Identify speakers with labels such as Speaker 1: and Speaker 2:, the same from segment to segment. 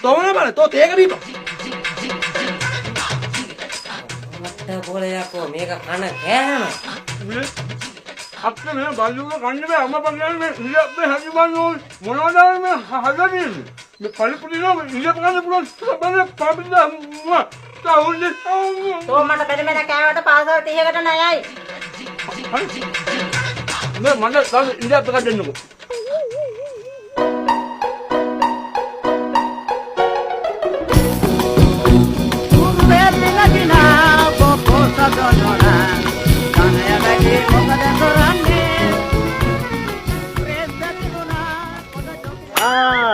Speaker 1: Tolong mana? Tuh tiga kali.
Speaker 2: boleh aku mereka kana kaya
Speaker 3: අපිට මේ බල්ලුව කන්න බෑ අම්මා පන්නේ මේ ඉලියක් මේ හැදි බන්නෝ මොනවද මේ හදන්නේ මේ පරිපුරිනම ඉලියක් ගන්න පුළුවන් බල පාපිලා තාවුන්නේ
Speaker 4: තෝ මට බෙදෙන්න කෑවට පාසල් 30කට ණයයි
Speaker 3: මේ මට තව ඉලියක් එකක් දෙන්නකෝ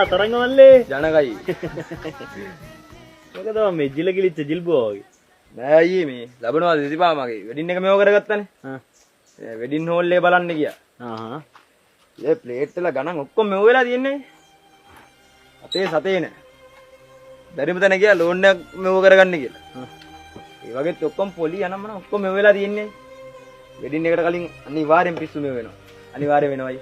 Speaker 5: තරංගමල්ලේ
Speaker 1: ජනකයි
Speaker 5: මොකද මේ ජිල කිලිච්ච ජිල්බුවා වගේ
Speaker 1: නෑ අයියේ මේ ලැබනවා දෙතිපා මගේ වෙඩින් එක මේව කරගත්තනේ වෙඩින් හෝල් එක බලන්න ගියා ඒ ප්ලේට් වල ගණන් ඔක්කොම මෙව වෙලා තියෙන්නේ අපේ සතේ නෑ බැරිම තැන ගියා ලෝන් එකක් මෙව කරගන්න කියලා ඒ වගේත් ඔක්කොම පොලි යනම ඔක්කොම මෙව වෙලා තියෙන්නේ වෙඩින් එකට කලින් අනිවාර්යෙන් පිස්සු මෙව වෙනවා අනිවාර්යෙන් වෙනවයි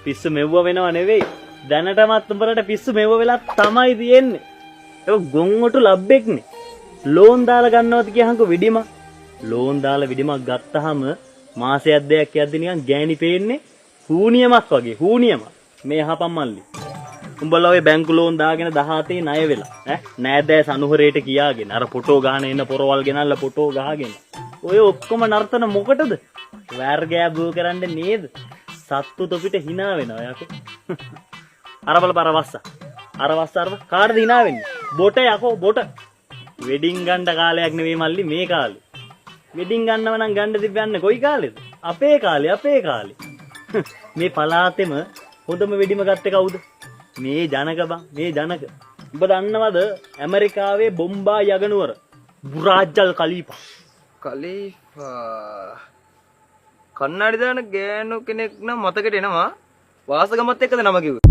Speaker 5: පිස්සු මෙව්ව වෙනව නෙවෙයි දැනටමත් උඹලට පිස්සු මෙව්ව වෙලා තමයි තියෙන්නේ ඒක ගොන්වටු ලබ්බෙක්නේ ලෝන් දාලා ගන්නවද කියහන්කෝ විඩිම ලෝන් දාලා විඩිමක් ගත්තාම මාසයක් දෙකක් යද්දි නිකන් ගෑණි පේන්නේ හූනියමක් වගේ හූනියමක් මේ අහපන් මල්ලි උඹලා ඔය බැංකු ලෝන් දාගෙන 17 ණය වෙලා නෑදෑ සනුහරේට කියාගෙන අර ෆොටෝ ගහන එන පොරවල් ගෙනල්ලා ෆොටෝ ගහගෙන ඔය ඔක්කොම නර්තන මොකටද වර්ගය බෝ කරන්නේ නේද සත්තු තොපිට hina වෙනවා යකෝ අර බල අරවස්ස කාටද hina වෙන්නේ බොට යකෝ බොට වෙඩින් ගන්න කාලයක් නෙවෙයි මල්ලි මේ කාලේ වෙඩින් ගන්නව නම් ගන්න තිබ්බන්නේ කොයි කාලෙද අපේ කාලේ මේ පලාතෙම හොඳම වෙඩිම ගත්තේ කවුද මේ ජනක බං මේ ජනක ඔබ දන්නවද ඇමරිකාවේ බොම්බා යගනුවර බුරාජල් කලීපා
Speaker 1: කන්නාඩි දාන ගෑනු කෙනෙක් නම් මතකට එනවා වාසගමත් එක්කද නම කිව්වේ